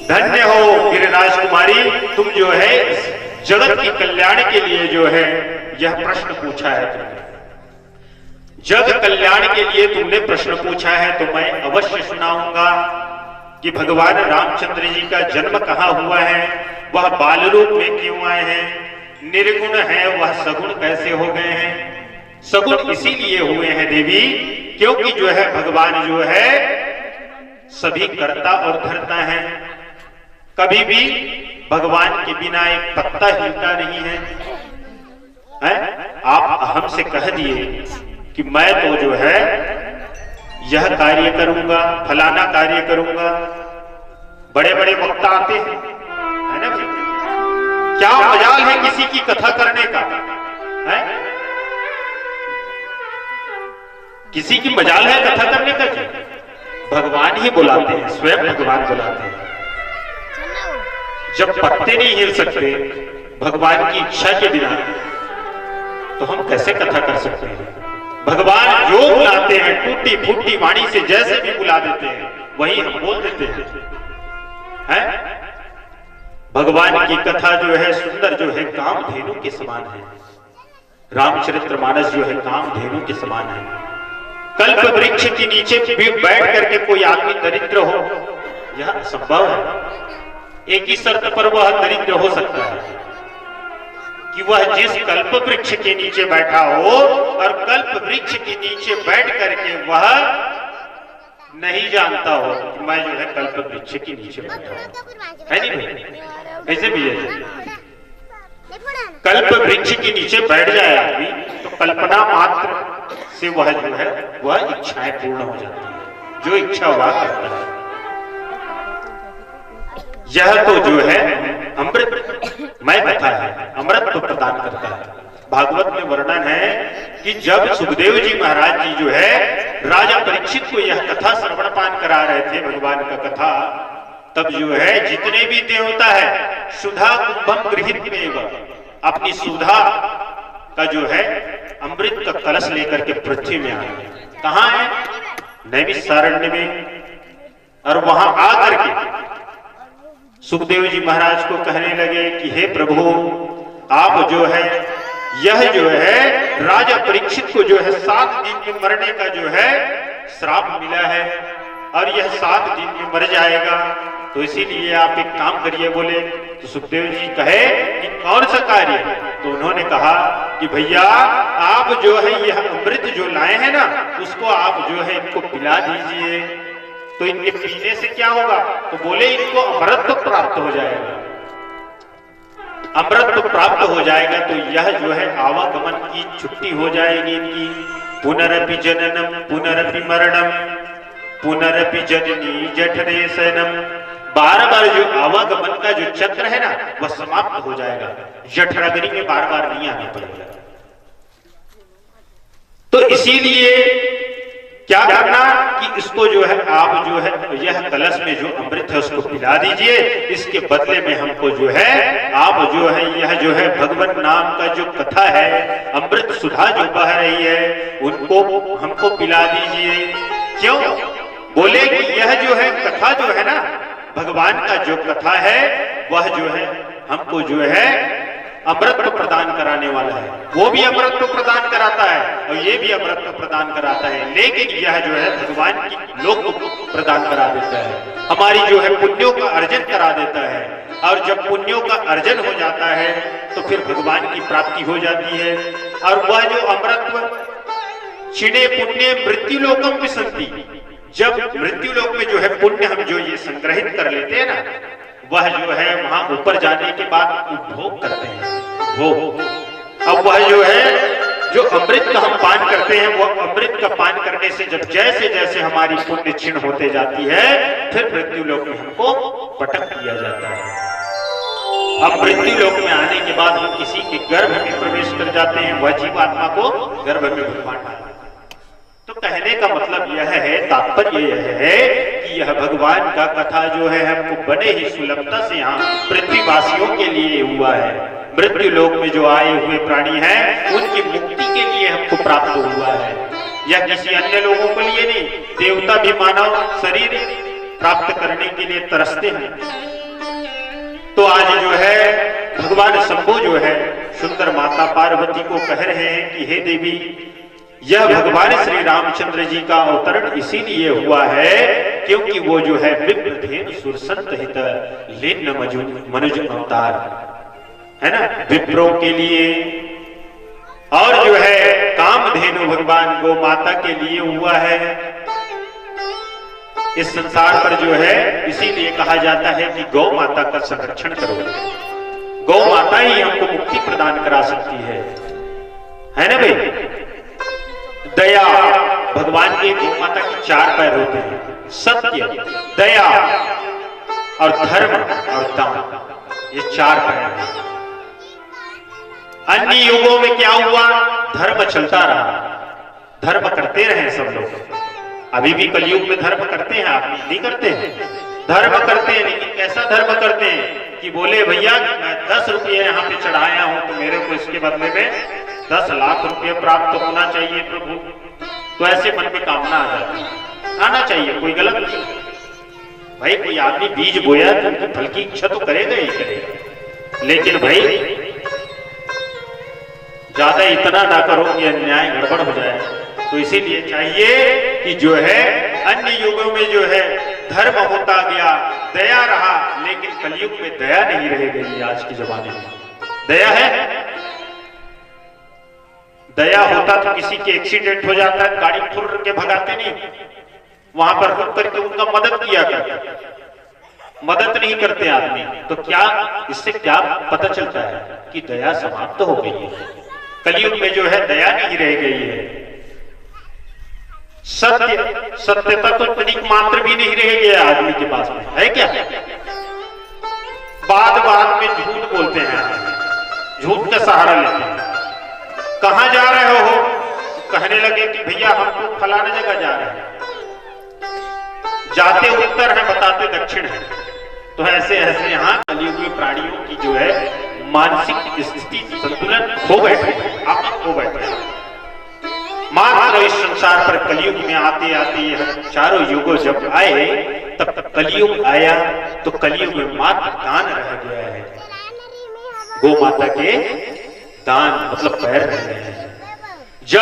धन्य हो गिरिराज कुमारी, तुम जो है जगत के कल्याण के लिए जो है यह प्रश्न पूछा है तुमने। जग कल्याण के लिए तुमने प्रश्न पूछा है तो मैं अवश्य सुनाऊंगा कि भगवान रामचंद्र जी का जन्म कहाँ हुआ है, वह बाल रूप में क्यों आए हैं, निर्गुण है वह सगुण कैसे हो गए हैं। सगुण इसीलिए हुए हैं देवी क्योंकि जो है भगवान जो है सभी करता और धरता है। कभी भी भगवान के बिना एक पत्ता हिलता नहीं है? आप हमसे कह दिए कि मैं तो जो है यह कार्य करूंगा, फलाना कार्य करूंगा। बड़े बड़े वक्ता आते हैं, है ना भाई? क्या मजाल है किसी की कथा करने का? है किसी की मजाल है कथा करने का? भगवान ही बुलाते हैं, स्वयं भगवान बुलाते हैं। जब पत्ते नहीं हिल सकते भगवान की इच्छा के बिना तो हम कैसे कथा कर सकते हैं? भगवान जो बुलाते हैं टूटी फूटी वाणी से जैसे भी बुला देते हैं वही हम बोल देते हैं। भगवान की कथा जो है सुंदर जो है कामधेनु के समान है। रामचरितमानस जो है कामधेनु के समान है। कल्प वृक्ष के नीचे बैठ करके कोई आदमी दरिद्र हो यह असंभव है। एक ही शर्त पर वह दरिद्र हो सकता है कि वह जिस कल्प वृक्ष के नीचे बैठा हो और कल्प वृक्ष के नीचे बैठ करके वह नहीं जानता हो कि मैं जो है कल्प वृक्ष के नीचे बैठा हूं। है नहीं भाई? कैसे भी है? कल्प वृक्ष के नीचे बैठ जाए आदमी तो कल्पना मात्र से वह जो है वह इच्छाएं पूर्ण हो जाती है। जो इच्छा वह करता है। यह तो जो है अमृत मय कथा है, अमृत तो प्रदान करता है। भागवत में वर्णन है कि जब सुखदेव जी महाराज जी जो है राजा परीक्षित को यह कथा श्रवण पान करा रहे थे भगवान का कथा, तब जो है जितने भी देवता है सुधा कुंभम गृहीत में अपनी सुधा का जो है अमृत का कलश लेकर के पृथ्वी में आए। कहाँ है? नैमिषारण्य में। और वहां आकर के सुखदेव जी महाराज को कहने लगे कि हे प्रभु आप जो है यह जो है राजा परीक्षित को जो है 7 दिन में मरने का जो है श्राप मिला है और यह 7 दिन में मर जाएगा, तो इसीलिए आप एक काम करिए। बोले तो सुखदेव जी कहे कि कौन सा कार्य? तो उन्होंने कहा कि भैया आप जो है यह अमृत जो लाए हैं ना उसको आप जो है इनको पिला दीजिए। तो इनके पीने से क्या होगा? तो बोले इनको अमृत प्राप्त हो जाएगा। अमृत प्राप्त हो जाएगा तो यह जो है आवागमन की छुट्टी हो जाएगी इनकी। पुनरपि जननम पुनरपि मरणम पुनरपि जननी जठरे शयनम। बार बार जो आवागमन का जो चक्र है ना वह समाप्त हो जाएगा। जठराग्नि में बार बार नहीं आना पड़ेगा। तो इसीलिए क्या करना कि इसको जो है आप जो है यह कलश में जो अमृत है उसको पिला दीजिए। इसके बदले में हमको जो है आप जो है यह जो है भगवान नाम का जो कथा है अमृत सुधा जो बह रही है उनको हमको पिला दीजिए। क्यों? बोले कि यह जो है कथा जो है ना भगवान का जो कथा है वह जो है हमको जो है अमृत प्रदान कराने वाला है। वो भी अमृत प्रदान कराता है और ये भी अमृत प्रदान कराता है, लेकिन यह जो है भगवान की लोक प्रदान करा देता है। हमारी जो है पुण्यों का अर्जन करा देता है और जब पुण्यों का अर्जन हो जाता है तो फिर भगवान की प्राप्ति हो जाती है। और वह जो अमृत क्षीणे पुण्य मृत्यु लोकम विसंति, जब मृत्यु लोक में जो है पुण्य हम जो ये संग्रहित कर लेते हैं ना वह जो है वहां ऊपर जाने के बाद उपभोग करते हैं वो। अब वह जो है जो अमृत का हम पान करते हैं वो अमृत का पान करने से जब जैसे जैसे हमारी पुण्य क्षीण होते जाती है फिर मृत्यु लोक में हमको पटक दिया जाता है। अब मृत्यु लोक में आने के बाद हम किसी के गर्भ में प्रवेश कर जाते हैं, वह जीवात्मा को गर्भ में भगवान डालते हैं। तो कहने का मतलब यह है, तात्पर्य यह है कि यह भगवान का कथा जो है हमको बड़े ही सुलभता से यहाँ पृथ्वीवासियों के लिए हुआ है। मृत्यु लोक में जो आए हुए प्राणी हैं उनकी मुक्ति के लिए हमको प्राप्त हुआ है, या किसी अन्य लोगों के लिए नहीं। देवता भी मानव शरीर प्राप्त करने के लिए तरसते हैं, तो आज जो है भगवान शंभु जो है सुंदर माता पार्वती को कह रहे हैं कि हे देवी, यह भगवान श्री रामचंद्र जी का अवतरण इसीलिए हुआ है क्योंकि वो जो है विप्रधेनु सुरसंत हित लीन मनुज अवतार है ना, विप्रों के लिए और जो है कामधेनु भगवान गौ माता के लिए हुआ है। इस संसार पर जो है इसीलिए कहा जाता है कि गौ माता का संरक्षण करो, गौ माता ही हमको मुक्ति प्रदान करा सकती है ना भाई। दया, भगवान के गौ माता की 4 पैर होते हैं, सत्य, दया और धर्म और दान, ये 4 पैर हैं। अन्य युगों में क्या हुआ, धर्म चलता रहा, धर्म करते रहे सब लोग। अभी भी कलयुग में धर्म करते हैं, आप नहीं करते हैं? धर्म करते हैं, लेकिन कैसा धर्म करते हैं कि बोले भैया मैं 10 रुपये यहाँ पे चढ़ाया हूं तो मेरे को इसके बदले में 10 लाख रुपये प्राप्त होना चाहिए प्रभु। तो ऐसे मन में कामना आ जाती है, आना चाहिए, कोई गलत नहीं भाई। कोई आदमी बीज बोया तो उनकी फल की इच्छा तो करेगा ही करेगा, लेकिन भाई ज्यादा इतना ना करो कि अन्याय गड़बड़ हो जाए। तो इसीलिए चाहिए कि जो है अन्य युगों में जो है धर्म होता गया, दया रहा, लेकिन कलयुग में दया नहीं रह गई। आज के जमाने में दया है, दया होता तो किसी के एक्सीडेंट हो जाता है, गाड़ी फुर के भगाते नहीं, वहां पर रुक करके उनका मदद किया करते, मदद नहीं करते आदमी। तो क्या इससे क्या पता चलता है कि दया समाप्त हो गई है, कलयुग में जो है दया नहीं रह गई है। सत्यता तो तनिक मात्र भी नहीं रह गया आदमी के पास में, है क्या? बात में झूठ बोलते हैं, झूठ का सहारा लेते हैं। कहां जा रहे हो, कहने लगे कि भैया हम तो फलाने जगह जा रहे हैं, जाते उत्तर है बताते दक्षिण है। तो ऐसे ऐसे यहाँ कलयुग में प्राणियों की जो है मानसिक स्थिति संतुलन खो बैठे, आप खो बैठे। मात्र इस संसार पर कलयुग में आते आते यह चारों युगों जब आए, तब कलयुग आया तो कलयुग में मात्र दान रह गया है। गौ माता के दान मतलब पैर रह गए हैं।